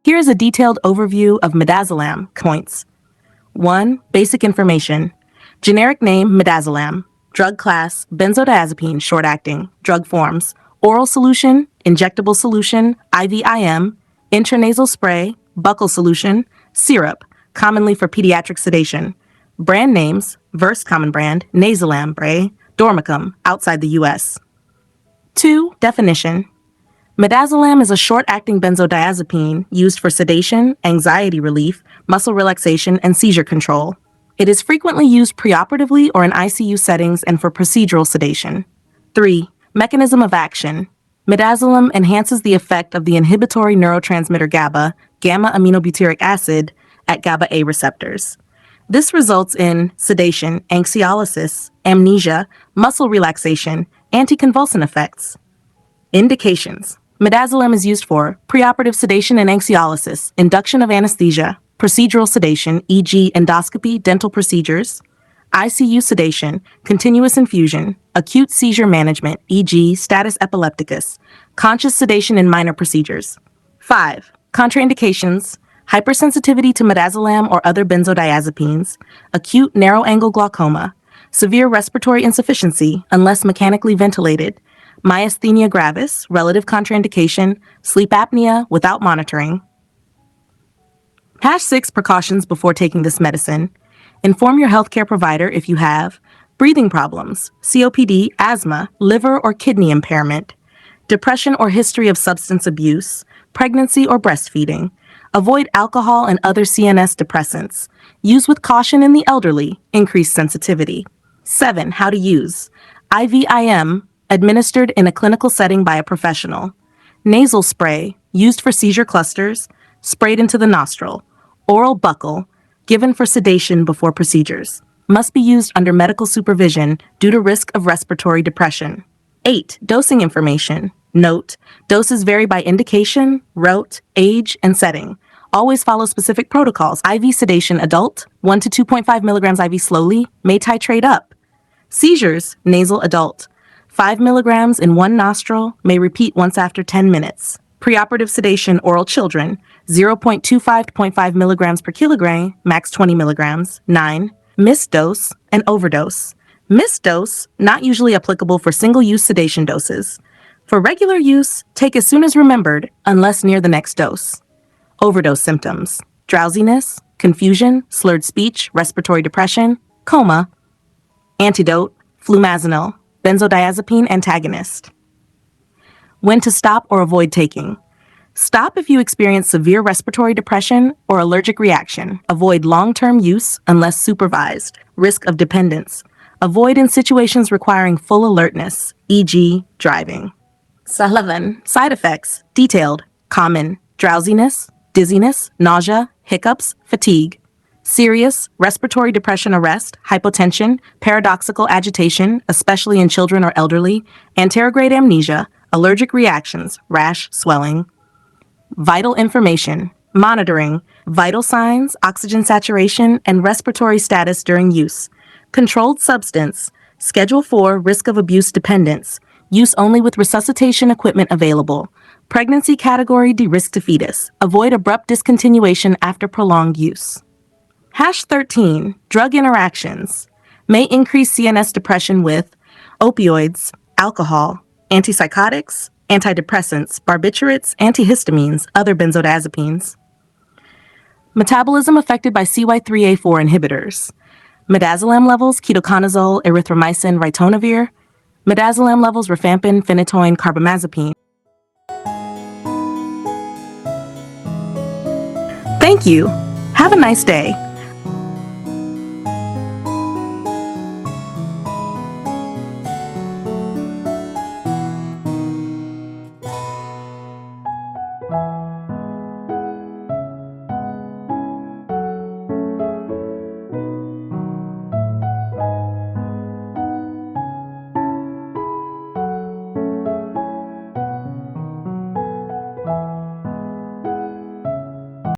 Here is a detailed overview of midazolam points. 1. Basic information. Generic name, midazolam. Drug class, benzodiazepine, short-acting. Drug forms, oral solution, injectable solution, IVIM, intranasal spray, buccal solution, syrup, commonly for pediatric sedation. Brand names, Verse common brand, Nasolam, Bray, Dormicum, outside the U.S. 2. Definition. Midazolam is a short-acting benzodiazepine used for sedation, anxiety relief, muscle relaxation, and seizure control. It is frequently used preoperatively or in ICU settings and for procedural sedation. 3. Mechanism of action. Midazolam enhances the effect of the inhibitory neurotransmitter GABA, gamma-aminobutyric acid, at GABA-A receptors. This results in sedation, anxiolysis, amnesia, muscle relaxation, anticonvulsant effects. Indications. Midazolam is used for preoperative sedation and anxiolysis, induction of anesthesia, procedural sedation, e.g. endoscopy, dental procedures, ICU sedation, continuous infusion, acute seizure management, e.g. status epilepticus, conscious sedation in minor procedures. 5. Contraindications. Hypersensitivity to midazolam or other benzodiazepines, acute narrow-angle glaucoma, severe respiratory insufficiency unless mechanically ventilated, myasthenia gravis, relative contraindication, sleep apnea without monitoring. #6 Precautions before taking this medicine. Inform your healthcare provider if you have breathing problems, COPD, asthma, liver or kidney impairment, depression or history of substance abuse, pregnancy or breastfeeding. Avoid alcohol and other CNS depressants. Use with caution in the elderly. Increased sensitivity. 7. How to use. IVIM, administered in a clinical setting by a professional. Nasal spray, used for seizure clusters, sprayed into the nostril. Oral buccal, given for sedation before procedures. Must be used under medical supervision due to risk of respiratory depression. 8. Dosing information. Note, doses vary by indication, route, age, and setting. Always follow specific protocols. IV sedation adult, 1 to 2.5 milligrams IV slowly, may titrate up. Seizures, nasal adult, 5 milligrams in one nostril, may repeat once after 10 minutes. Preoperative sedation oral children, 0.25 to 0.5 milligrams per kilogram, max 20 milligrams. 9. Missed dose and overdose. Missed dose, not usually applicable for single-use sedation doses. For regular use, take as soon as remembered, unless near the next dose. Overdose symptoms. Drowsiness, confusion, slurred speech, respiratory depression, coma. Antidote, flumazenil, benzodiazepine antagonist. When to stop or avoid taking. Stop if you experience severe respiratory depression or allergic reaction. Avoid long-term use unless supervised. Risk of dependence. Avoid in situations requiring full alertness, e.g. driving. 11. Side effects. Detailed. Common. Drowsiness, dizziness, nausea, hiccups, fatigue. Serious. Respiratory depression arrest, hypotension, paradoxical agitation, especially in children or elderly, anterograde amnesia, allergic reactions, rash, swelling. Vital information. Monitoring. Vital signs, oxygen saturation, and respiratory status during use. Controlled substance. Schedule 4, risk of abuse dependence. Use only with resuscitation equipment available. Pregnancy category, de-risk to fetus. Avoid abrupt discontinuation after prolonged use. #13. Drug interactions. May increase CNS depression with opioids, alcohol, antipsychotics, antidepressants, barbiturates, antihistamines, other benzodiazepines. Metabolism affected by CY3A4 inhibitors. Midazolam levels, ketoconazole, erythromycin, ritonavir. Midazolam levels, rifampin, phenytoin, carbamazepine. Thank you. Have a nice day.